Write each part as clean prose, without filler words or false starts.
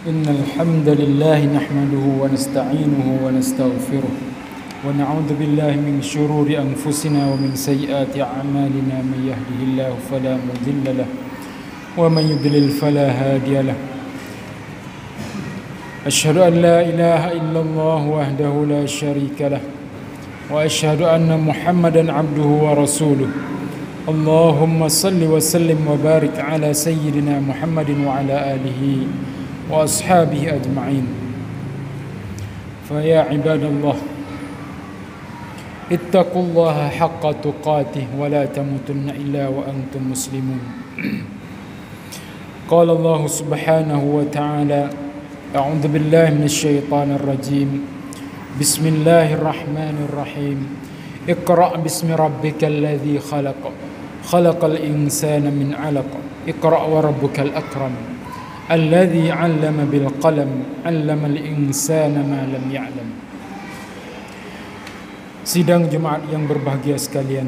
إن الحمد لله نحمده ونستعينه ونستغفره ونعوذ بالله من شرور أنفسنا ومن سيئات أعمالنا من يهده الله فلا مضل له ومن يضلل فلا هادي له أشهد أن لا إله إلا الله وحده لا شريك له وأشهد أن محمدا عبده ورسوله اللهم صل وسلم وبارك على سيدنا محمد وعلى آله وأصحابه أجمعين فيا عباد الله اتقوا الله حق تقاته ولا تموتن إلا وأنتم مسلمون قال الله سبحانه وتعالى أعوذ بالله من الشيطان الرجيم بسم الله الرحمن الرحيم اقرأ باسم ربك الذي خلق الإنسان من علق اقرأ وربك الأكرم الذي علم بالقلم علم الإنسان ما لم يعلم. Sidang Jumaat yang berbahagia sekalian,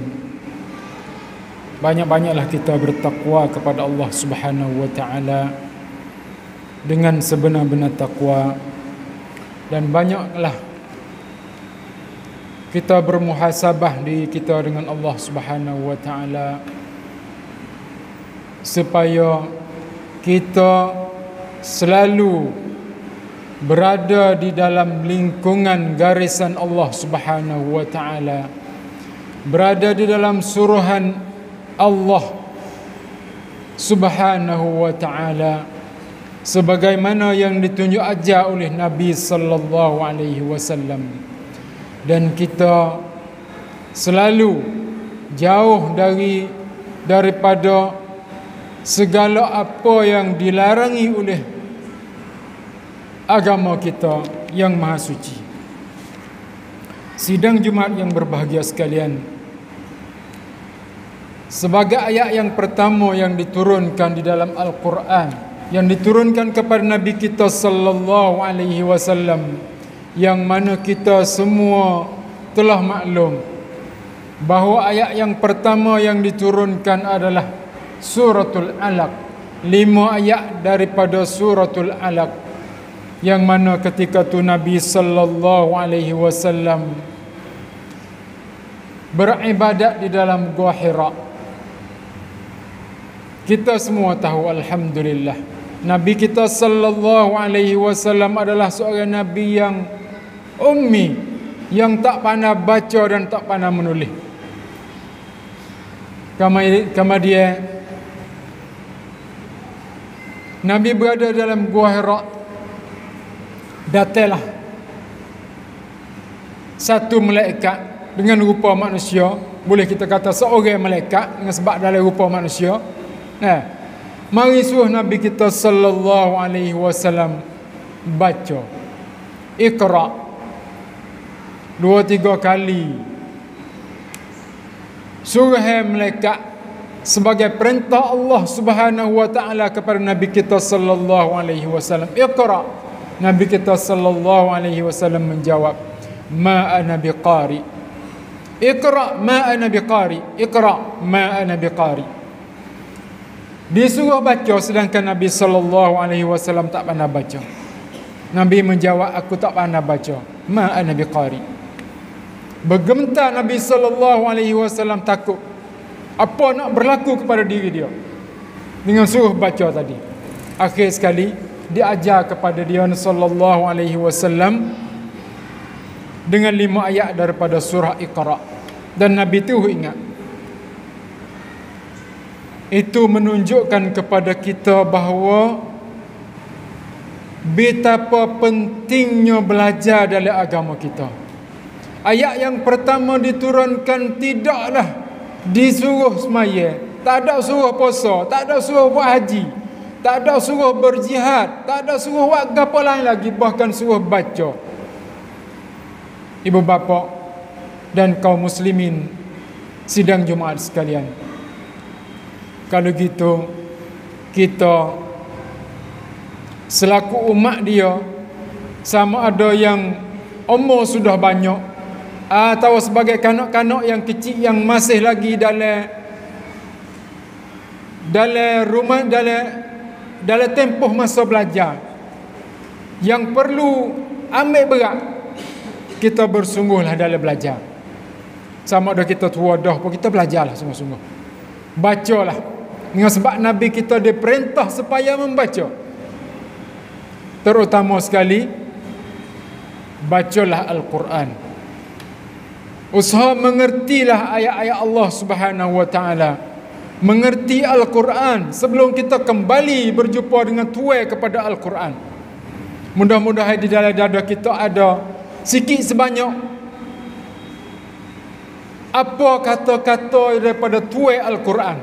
banyak-banyaklah kita bertakwa kepada Allah Subhanahu wa taala dengan sebenar-benar takwa, dan banyaklah kita bermuhasabah diri kita dengan Allah Subhanahu wa taala supaya kita selalu berada di dalam lingkungan garisan Allah Subhanahu wa taala, berada di dalam suruhan Allah Subhanahu wa taala sebagaimana yang ditunjuk ajar oleh Nabi sallallahu alaihi wasallam, dan kita selalu jauh daripada segala apa yang dilarangi oleh agama kita yang maha suci. Sidang Jumaat yang berbahagia sekalian, sebagai ayat yang pertama yang diturunkan di dalam Al-Quran, yang diturunkan kepada Nabi kita sallallahu alaihi wasallam, yang mana kita semua telah maklum bahawa ayat yang pertama yang diturunkan adalah Suratul Alaq, 5 ayat daripada Suratul Alaq, yang mana ketika tu Nabi sallallahu alaihi wasallam beribadat di dalam Gua Hira. Kita semua tahu alhamdulillah, Nabi kita sallallahu alaihi wasallam adalah seorang nabi yang ummi, yang tak pandai baca dan tak pandai menulis. Kemudian Nabi berada dalam Gua Hira. Datanglah satu malaikat dengan rupa manusia, boleh kita kata seorang malaikat dengan sebab dalam rupa manusia. Mari suruh Nabi kita sallallahu alaihi wasallam baca Iqra 2-3 kali. Suruh malaikat sebagai perintah Allah Subhanahu wa taala kepada Nabi kita sallallahu alaihi wasallam, Iqra. Nabi kita sallallahu alaihi wasallam menjawab, ma ana biqari. Iqra ma ana biqari. Iqra ma ana biqari. Disuruh baca sedangkan Nabi sallallahu alaihi wasallam tak pandai baca. Nabi menjawab, aku tak pandai baca. Ma ana biqari. Bergementar Nabi sallallahu alaihi wasallam, takut apa nak berlaku kepada diri dia dengan suruh baca tadi. Akhir sekali diajar kepada dia sallallahu alaihi wasallam dengan 5 ayat daripada surah Iqra, dan Nabi tu ingat. Itu menunjukkan kepada kita bahawa betapa pentingnya belajar dalam agama kita. Ayat yang pertama diturunkan tidaklah disuruh semaya, tak ada suruh puasa, tak ada suruh buat haji, tak ada suruh berjihad, tak ada suruh buat apa lain lagi, bahkan suruh baca. Ibu bapa dan kaum muslimin sidang Jumaat sekalian, kalau gitu kita selaku umat dia, sama ada yang umur sudah banyak atau sebagai kanak-kanak yang kecil yang masih lagi dalam rumah, dalam tempoh masa belajar yang perlu ambil berat, kita bersungguhlah dalam belajar. Sama ada kita tua dah pun, kita belajarlah sungguh-sungguh. Bacalah. Dengan sebab Nabi kita diperintah supaya membaca. Terutama sekali, bacalah Al-Quran. Usaha mengertilah ayat-ayat Allah Subhanahu wa taala. Mengerti Al-Quran sebelum kita kembali berjumpa dengan tuai kepada Al-Quran. Mudah-mudahan di dalam dada kita ada sikit sebanyak apa kata-kata daripada tuai Al-Quran.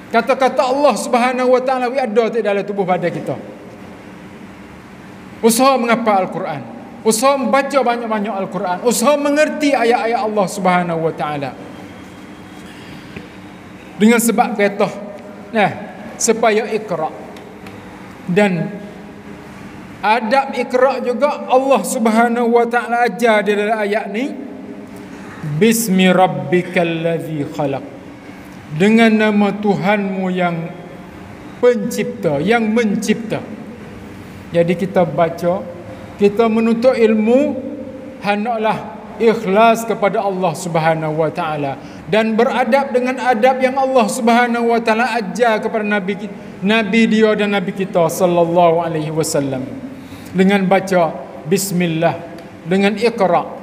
Kata-kata Allah Subhanahu wa taala ada di dalam tubuh badan kita. Usaha menghafal Al-Quran, usaha membaca banyak-banyak Al-Quran, usaha mengerti ayat-ayat Allah Subhanahu wa taala. Dengan sebab kata, supaya Iqra. Dan adab Iqra juga Allah Subhanahu wa taala ajar di dalam ayat ni, Bismi rabbikal ladzi khalaq. Dengan nama Tuhanmu yang pencipta, yang mencipta. Jadi kita baca, kita menuntut ilmu, hendaklah ikhlas kepada Allah Subhanahu wa taala dan beradab dengan adab yang Allah Subhanahu wa taala ajar kepada nabi dia dan nabi kita sallallahu alaihi wasallam. Dengan baca bismillah, dengan Iqra.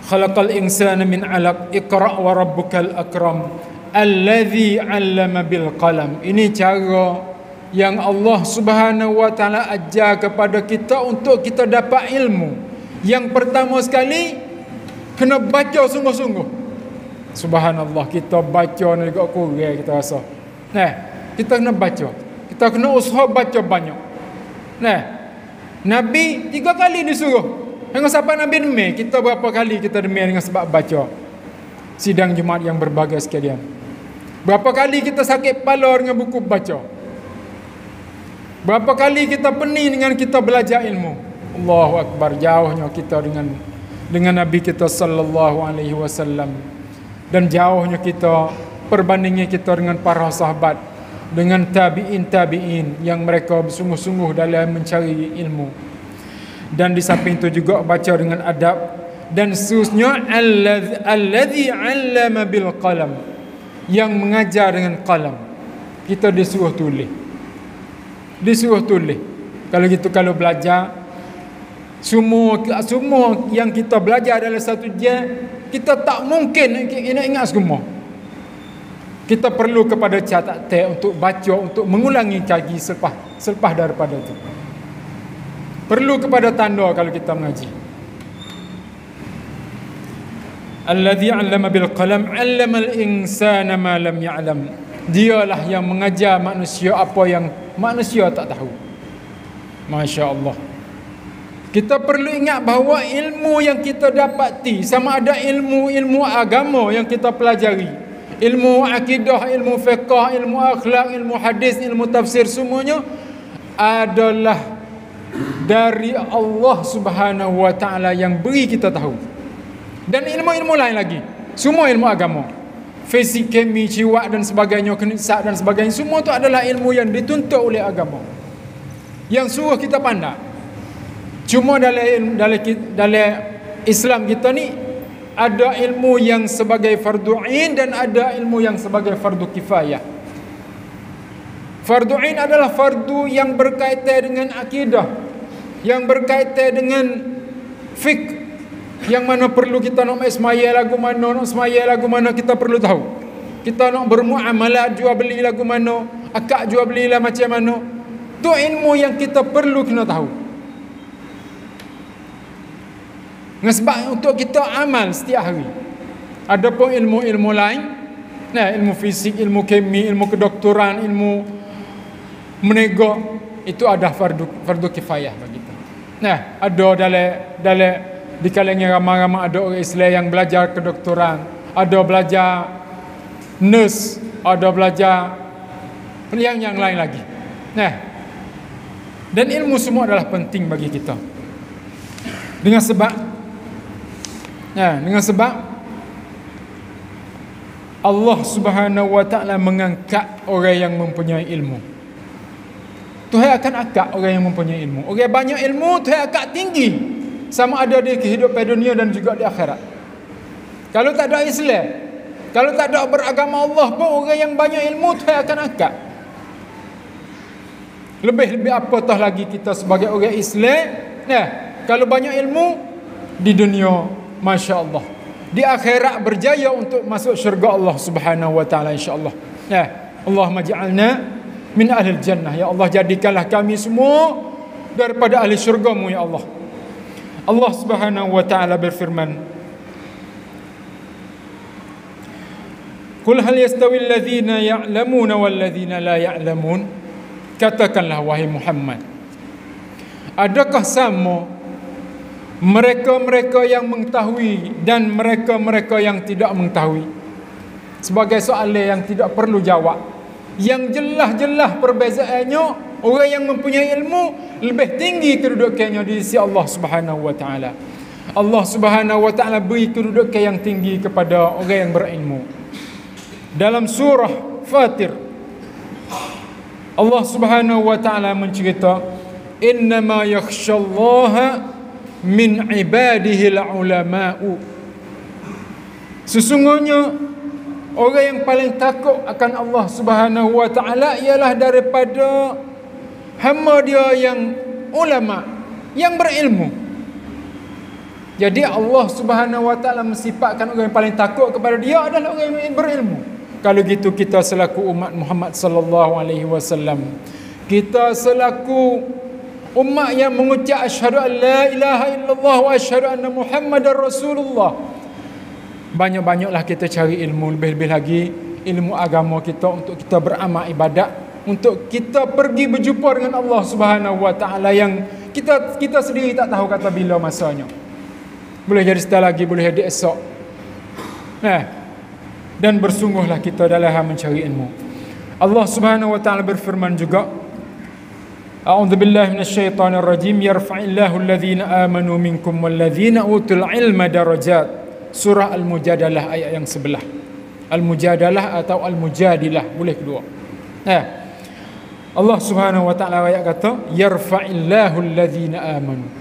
Khalaqal insana min 'alaq, Iqra wa rabbukal akram alladzi 'allama bil qalam. Ini cara yang Allah Subhanahu wa taala ajar kepada kita untuk kita dapat ilmu. Yang pertama sekali, kena baca sungguh-sungguh. Subhanallah, kita baca ni dekat kurang kita rasa. Kita kena baca. Kita kena usaha baca banyak. Nabi 3 kali disuruh. Dengan siapa Nabi demi, kita berapa kali kita demi dengan sebab baca. Sidang Jumaat yang berbahagia sekalian. Berapa kali kita sakit kepala dengan buku baca. Berapa kali kita pening dengan kita belajar ilmu. Allahu Akbar, jauhnya kita dengan Nabi kita sallallahu alaihi wasallam. Dan jauhnya kita, perbandingnya kita dengan para sahabat, dengan tabi'in yang mereka bersungguh-sungguh dalam mencari ilmu. Dan di samping itu juga baca dengan adab. Dan seterusnya, alladzi 'allama bil qalam, yang mengajar dengan qalam. Kita disuruh tulis. Kalau gitu, kalau belajar, semua yang kita belajar adalah satu jam, kita tak mungkin ingat semua. Kita perlu kepada catat untuk baca, untuk mengulangi lagi selepas daripada itu. Perlu kepada tanda kalau kita mengaji. Alladzi 'allama bil qalam 'allamal insana ma lam ya'lam. Dialah yang mengajar manusia apa yang manusia tak tahu. Masya Allah. Kita perlu ingat bahawa ilmu yang kita dapati, sama ada ilmu agama yang kita pelajari, ilmu akidah, ilmu fiqh, ilmu akhlak, ilmu hadis, ilmu tafsir, semuanya adalah dari Allah Subhanahu wa taala yang beri kita tahu. Dan ilmu-ilmu lain lagi, semua ilmu agama, fisik, kemi, jiwa dan sebagainya, kenisat dan sebagainya, semua itu adalah ilmu yang dituntut oleh agama, yang suruh kita pandai. Cuma dalam Islam kita ni ada ilmu yang sebagai fardu ain dan ada ilmu yang sebagai fardu kifayah. Fardu ain adalah fardu yang berkaitan dengan akidah, yang berkaitan dengan fiqh, yang mana perlu kita nak semaya lagu mana kita perlu tahu. Kita nak bermuamalah, jual beli lagu mana, akad jual beli lah macam mana. Tu ilmu yang kita perlu kena tahu. Dengan sebab untuk kita amal setiap hari. Adapun ilmu-ilmu lain, ilmu fisik, ilmu kemi, ilmu kedoktoran, ilmu menega, itu ada fardu kifayah bagi kita. Ada dalam di kalangan ramai-ramai ada orang Islam yang belajar kedoktoran, ada belajar nurse, ada belajar yang lain lagi. Dan ilmu semua adalah penting bagi kita. Dengan sebab Allah Subhanahu wa ta'ala mengangkat orang yang mempunyai ilmu. Tuhan akan angkat orang yang mempunyai ilmu. Orang banyak ilmu Tuhan angkat tinggi, sama ada di kehidupan dunia dan juga di akhirat. Kalau tak ada Islam, kalau tak ada beragama Allah pun, orang yang banyak ilmu Tuhan akan angkat. Lebih-lebih apatah lagi kita sebagai orang Islam. Nah, kalau banyak ilmu di dunia, Masya Allah, di akhirat berjaya untuk masuk syurga Allah Subhanahu wa ta'ala, insyaAllah. Nah, Allahumma ja'alna min ahlil jannah. Ya Allah, jadikanlah kami semua daripada ahli syurga-Mu, ya Allah. Allah Subhanahu wa ta'ala berfirman, Qul hal yastawi alladhina ya'lamuna wal ladhina la ya'lamun. Katakanlah wahai Muhammad, adakah sama mereka-mereka yang mengetahui dan mereka-mereka yang tidak mengetahui? Sebagai soalan yang tidak perlu jawab, yang jelas-jelas perbezaannya, orang yang mempunyai ilmu lebih tinggi kedudukannya di sisi Allah Subhanahu wa ta'ala. Allah Subhanahu wa ta'ala beri kedudukan yang tinggi kepada orang yang berilmu. Dalam surah Fatir, Allah Subhanahu wa ta'ala mencerita, innama yakhshallaha min ibadihi al-ulama'u. Sesungguhnya orang yang paling takut akan Allah Subhanahu wa ta'ala ialah daripada hamba dia yang ulama, yang berilmu. Jadi Allah Subhanahu wa ta'ala mensifatkan orang yang paling takut kepada dia adalah orang yang berilmu. Kalau gitu, kita selaku umat Muhammad sallallahu alaihi wasallam, kita selaku umat yang mengucap asyhadu an la ilaha illallah wa asyhadu anna Muhammadar Rasulullah, banyak-banyaklah kita cari ilmu, lebih-lebih lagi ilmu agama kita, untuk kita beramal ibadat, untuk kita pergi berjumpa dengan Allah Subhanahu wa ta'ala yang kita sendiri tak tahu kata bila masanya. Boleh jadi setelah lagi, boleh jadi esok. Dan bersungguhlah kita dalam mencari ilmu. Allah Subhanahu wa ta'ala berfirman juga, A'udzubillahi minasyaitonir rajim, yarfa'illahu alladhina amanu minkum walladhina utul ilma darajat. Surah Al-Mujadalah ayat yang sebelah. Al-Mujadalah atau Al-Mujadilah, boleh kedua. Allah Subhanahu wa ta'ala ayat kata, yarfa'illahu alladhina amanu.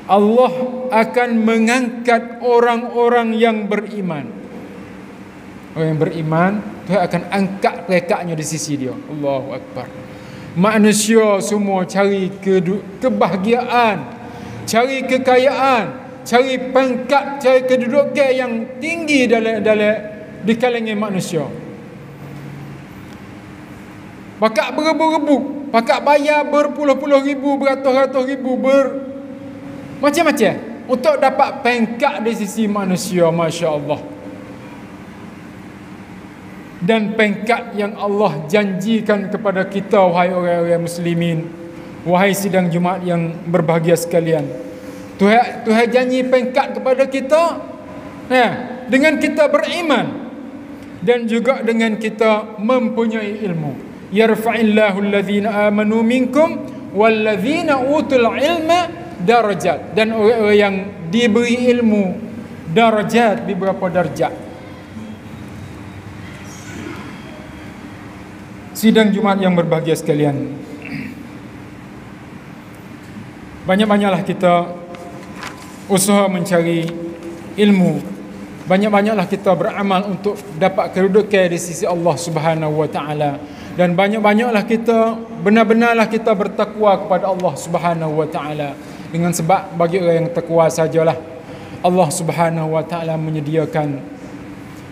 Allah akan mengangkat orang-orang yang beriman. Orang yang beriman, Tuhan akan angkat peringkatnya di sisi dia. Allahu Akbar. Manusia semua cari kebahagiaan, cari kekayaan, cari pangkat, cari kedudukan yang tinggi di kalangan manusia. Pakak berebu-rebu, pakak bayar berpuluh-puluh ribu, beratus-ratus ribu, macam-macam untuk dapat pangkat di sisi manusia, Masya Allah. Dan pangkat yang Allah janjikan kepada kita, wahai orang-orang muslimin, wahai sidang Jumaat yang berbahagia sekalian, Tuhan janji pangkat kepada kita dengan kita beriman dan juga dengan kita mempunyai ilmu. Yarfa'illahu alladhina amanu minkum walladhina utul ilma darajat. Dan orang-orang yang diberi ilmu darajat, di beberapa darjat. Sidang Jumaat yang berbahagia sekalian, banyak-banyaklah kita usaha mencari ilmu, banyak-banyaklah kita beramal untuk dapat kedudukan di sisi Allah Subhanahu wa ta'ala, dan banyak-banyaklah kita benar-benarlah kita bertakwa kepada Allah Subhanahu wa ta'ala. Dengan sebab bagi orang yang takwa sajalah Allah Subhanahu wa ta'ala menyediakan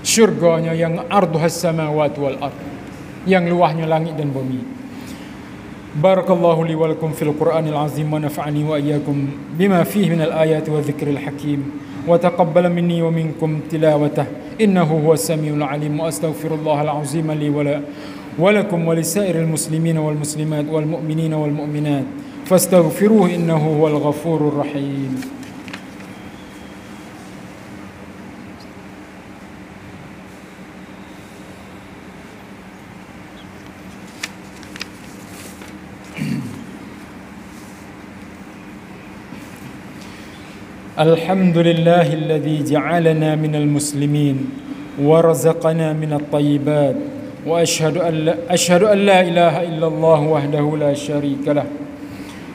syurganya yang arduhas samawati wal ard, yang luahnya langit dan bumi. Barakallahu li wa lakum fil Qur'anil azim wa nafa'ani wa iyyakum bima fihi minal ayati wa dzikril hakim wa taqabbala minni wa minkum tilawatah innahu huwas samiul alim. Wa astaghfirullahal azim li wa lakum wa lisairil muslimina wal muslimat wal mu'minina wal mu'minat fastaghfiruhu innahu huwal ghafurur rahim. الحمد لله الذي جعلنا من المسلمين ورزقنا من الطيبات أشهد أن لا إله إلا الله وحده لا شريك له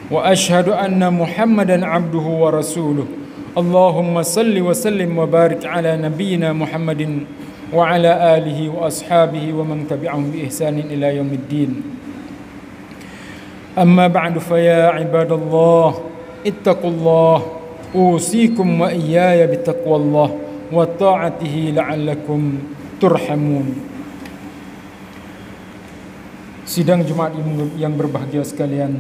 وأشهد أن محمدا عبده ورسوله اللهم صل وسلم وبارك على نبينا محمد وعلى آله وأصحابه ومن تبعهم بإحسان إلى يوم الدين أما بعد فيا عباد الله اتقوا الله أوصيكم وإياي بتقوى الله وطاعته لعلكم ترحمون. Sidang Jumaat yang berbahagia sekalian,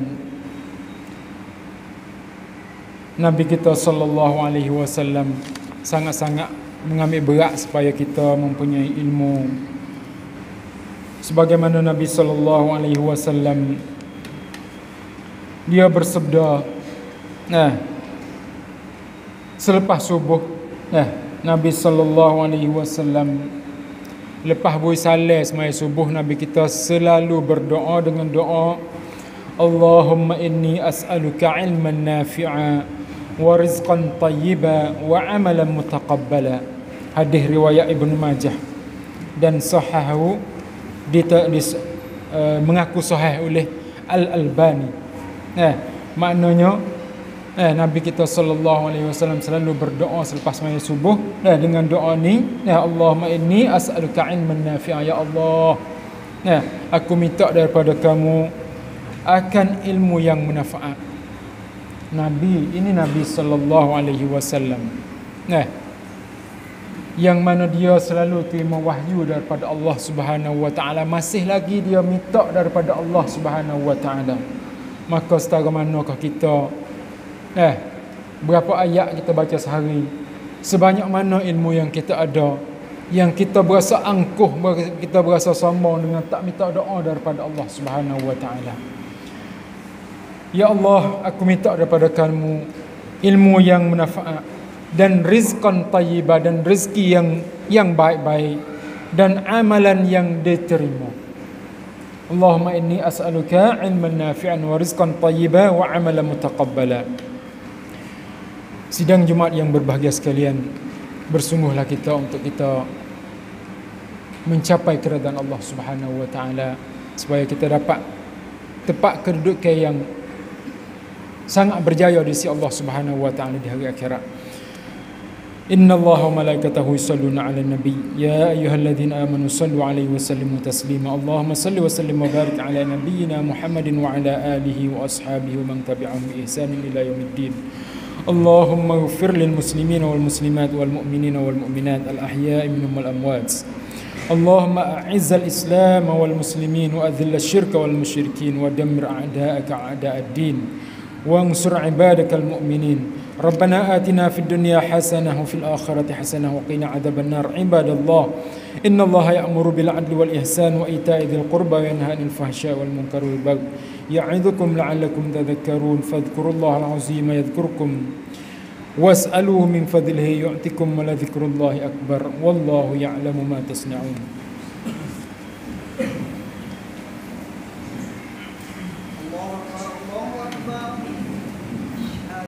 Nabi kita sallallahu alaihi wasallam sangat-sangat mengambil berat supaya kita mempunyai ilmu. Sebagaimana Nabi sallallahu alaihi wasallam dia bersabda, selepas subuh, Nabi sallallahu alaihi wasallam lepas buih salat semaya subuh, Nabi kita selalu berdoa dengan doa, Allahumma inni as'aluka ilman nafi'a wa rizqan tayyiba wa amalan mutaqabbala. Hadis riwayat Ibnu Majah dan sahahu mengaku sahih oleh Al-Albani. Maknanya Nabi kita sallallahu alaihi wasallam selalu berdoa selepas sembahyang subuh dengan doa ni, Allahumma inni as'aluka ilman nafi'a, ya Allah, aku minta daripada kamu akan ilmu yang manfaat. Nabi sallallahu alaihi wasallam yang mana dia selalu terima wahyu daripada Allah Subhanahu wa taala, masih lagi dia minta daripada Allah Subhanahu wa taala. Maka setara manakah kita berapa ayat kita baca sehari, sebanyak mana ilmu yang kita ada, yang kita berasa angkuh, kita berasa sombong dengan tak minta doa daripada Allah Subhanahu wa taala. Ya Allah, aku minta daripada kamu ilmu yang manfaat dan rizqan tayyibah, dan rezeki yang baik-baik, dan amalan yang diterima. Allahumma inni as'aluka ilman nafi'an wa rizqan tayyibah wa amalan mutaqabbala. Sidang Jumaat yang berbahagia sekalian, bersungguhlah kita untuk kita mencapai keridaan Allah Subhanahu wa taala, supaya kita dapat tepat kedudukan yang sangat berjaya di sisi Allah Subhanahu wa taala di hari akhirat. Inna Allaha wa malaikatahu yusalluna 'alan nabi ya ayyuhalladzina amanu sallu 'alaihi wa sallimu taslima. Allahumma salli wa sallim wa barik 'ala nabiyyina Muhammadin wa 'ala alihi wa ashabihi wa man tabi'ahum bi ihsanin ila yaumiddin. Allahumma ighfir lil muslimina wal muslimat wal mu'minina wal mu'minat al ahya'i minhum wal amwat. Allahumma a'izz al islam wal muslimin wa adhill asy-syirka wal musyrikin wa dammir a'da'aka a'da'ad din wa ansur 'ibadakal mu'minin. Rabbana atina fid dunya hasanah wa fil akhirati hasanah wa qina adzaban nar. Ibadallah, innallaha ya'muru bil 'adli wal ihsan wa ita'i dzil qurba wa yanha 'anil fahsya'i wal munkari wal baghi ya'idzukum la'allakum tadhakkarun. Fadhkurullaha al-'azima yadhkurkum was'aluhu min fadlihi yu'tikum wa la dzikrullahi akbar wallahu ya'lamu ma tasna'un.